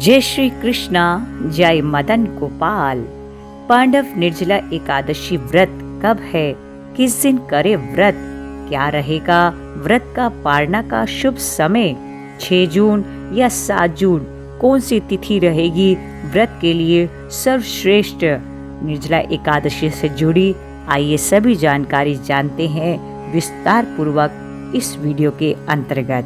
जय श्री कृष्णा, जय मदन गोपाल। पांडव निर्जला एकादशी व्रत कब है, किस दिन करे व्रत, क्या रहेगा व्रत का पारना का शुभ समय, 6 जून या 7 जून, कौन सी तिथि रहेगी व्रत के लिए सर्वश्रेष्ठ। निर्जला एकादशी से जुड़ी आइए सभी जानकारी जानते हैं विस्तार पूर्वक इस वीडियो के अंतर्गत।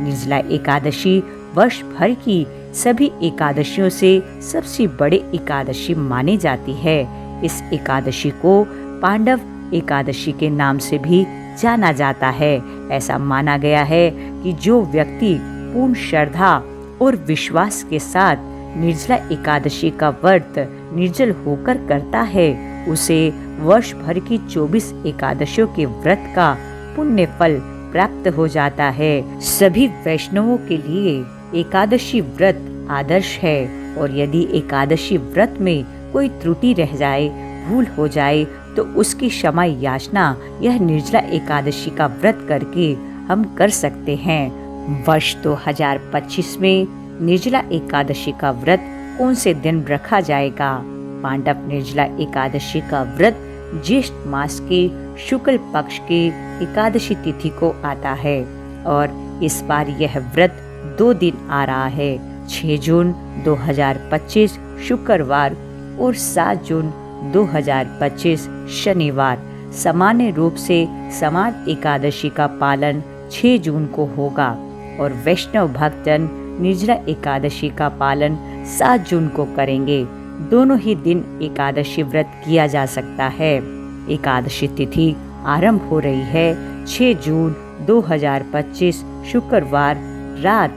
निर्जला एकादशी वर्ष भर की सभी एकादशियों से सबसे बड़ी एकादशी मानी जाती है। इस एकादशी को पांडव एकादशी के नाम से भी जाना जाता है। ऐसा माना गया है कि जो व्यक्ति पूर्ण श्रद्धा और विश्वास के साथ निर्जला एकादशी का व्रत निर्जल होकर करता है, उसे वर्ष भर की 24 एकादशियों के व्रत का पुण्य फल प्राप्त हो जाता है। सभी वैष्णवों के लिए एकादशी व्रत आदर्श है और यदि एकादशी व्रत में कोई त्रुटि रह जाए, भूल हो जाए, तो उसकी क्षमा याचना यह निर्जला एकादशी का व्रत करके हम कर सकते हैं। वर्ष 2025 में निर्जला एकादशी का व्रत कौन से दिन रखा जाएगा? पांडव निर्जला एकादशी का व्रत ज्येष्ठ मास के शुक्ल पक्ष के एकादशी तिथि को आता है और इस बार यह व्रत 2 दिन आ रहा है, 6 जून 2025 शुक्रवार और 7 जून 2025 शनिवार। सामान्य रूप से समान एकादशी का पालन 6 जून को होगा और वैष्णव भक्तजन निर्जला एकादशी का पालन 7 जून को करेंगे। दोनों ही दिन एकादशी व्रत किया जा सकता है। एकादशी तिथि आरंभ हो रही है 6 जून 2025 शुक्रवार रात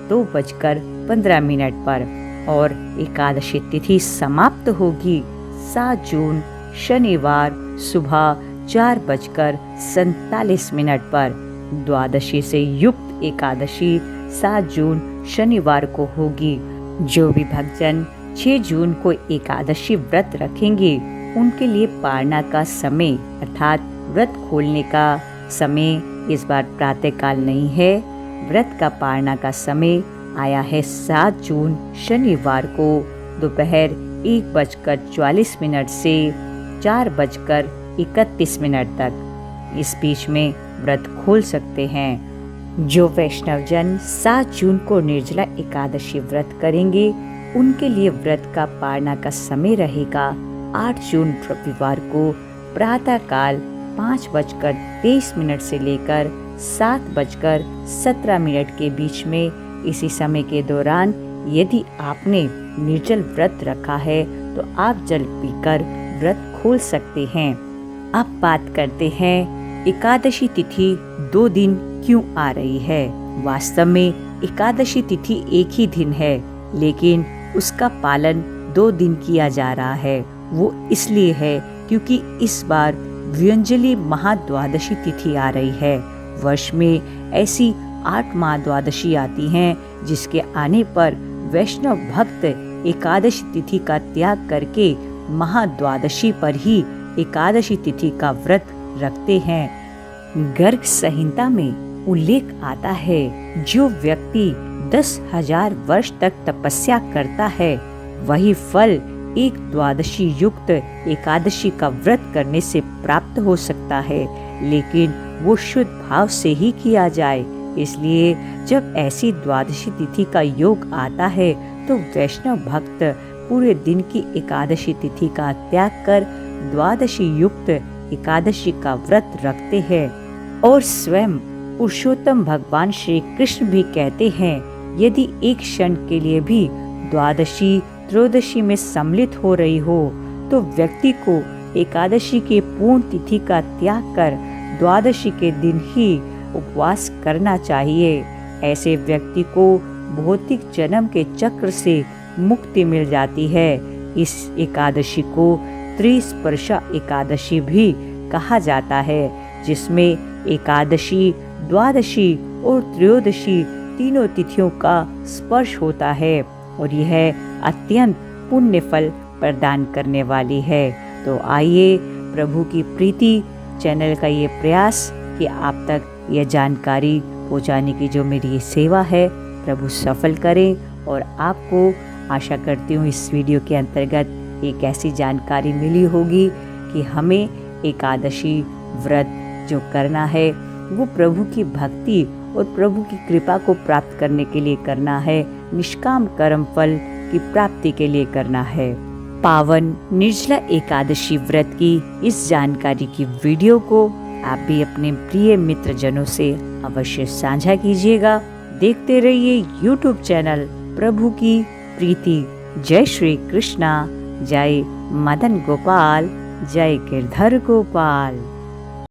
2:15 पर और एकादशी तिथि समाप्त होगी 7 जून शनिवार सुबह 4:47 पर। द्वादशी से युक्त एकादशी 7 जून शनिवार को होगी। जो भी भक्तजन 6 जून को एकादशी व्रत रखेंगे, उनके लिए पारना का समय अर्थात व्रत खोलने का समय इस बार प्रातःकाल नहीं है। व्रत का पारना का समय आया है 7 जून शनिवार को दोपहर 1:44 से 4:31 तक। इस बीच में व्रत खोल सकते हैं। जो वैष्णव जन 7 जून को निर्जला एकादशी व्रत करेंगे, उनके लिए व्रत का पारना का समय रहेगा 8 जून रविवार को प्रातःकाल 5:23 से लेकर 7:17 के बीच में। इसी समय के दौरान यदि आपने निर्जल व्रत रखा है तो आप जल पीकर व्रत खोल सकते हैं। अब बात करते हैं एकादशी तिथि 2 दिन क्यों आ रही है। वास्तव में एकादशी तिथि एक ही दिन है, लेकिन उसका पालन 2 दिन किया जा रहा है। वो इसलिए है क्योंकि इस बार व्यंजली महाद्वादशी तिथि आ रही है। वर्ष में ऐसी 8 महाद्वादशी आती हैं, जिसके आने पर वैष्णव भक्त एकादशी तिथि का त्याग करके महाद्वादशी पर ही एकादशी तिथि का व्रत रखते हैं। गर्ग संहिता में उल्लेख आता है, जो व्यक्ति 10,000 वर्ष तक तपस्या करता है, वही फल एक द्वादशी युक्त एकादशी का व्रत करने से प्राप्त हो सकता है, लेकिन वो शुद्ध भाव से ही किया जाए। इसलिए जब ऐसी द्वादशी तिथि का योग आता है, तो वैष्णव भक्त पूरे दिन की एकादशी तिथि का त्याग कर द्वादशी युक्त एकादशी का व्रत रखते हैं। और स्वयं पुरुषोत्तम भगवान श्री कृष्ण भी कहते हैं, यदि एक क्षण के लिए भी द्वादशी त्रयोदशी में सम्मिलित हो रही हो, तो व्यक्ति को एकादशी के पूर्ण तिथि का त्याग कर द्वादशी के दिन ही उपवास करना चाहिए। ऐसे व्यक्ति को भौतिक जन्म के चक्र से मुक्ति मिल जाती है। इस एकादशी को त्रिस्पर्शा एकादशी भी कहा जाता है, जिसमें एकादशी, द्वादशी और त्रयोदशी तीनों तिथियों का स्पर्श होता है और यह अत्यंत पुण्य फल प्रदान करने वाली है। तो आइए प्रभु की प्रीति चैनल का ये प्रयास कि आप तक यह जानकारी पहुंचाने की जो मेरी सेवा है, प्रभु सफल करें और आपको आशा करती हूँ इस वीडियो के अंतर्गत एक ऐसी जानकारी मिली होगी कि हमें एकादशी व्रत जो करना है वो प्रभु की भक्ति और प्रभु की कृपा को प्राप्त करने के लिए करना है, निष्काम कर्म फल की प्राप्ति के लिए करना है। पावन निर्जला एकादशी व्रत की इस जानकारी की वीडियो को आप भी अपने प्रिय मित्रजनों से अवश्य साझा कीजिएगा। देखते रहिए YouTube चैनल प्रभु की प्रीति। जय श्री कृष्णा, जय मदन गोपाल, जय गिरधर गोपाल।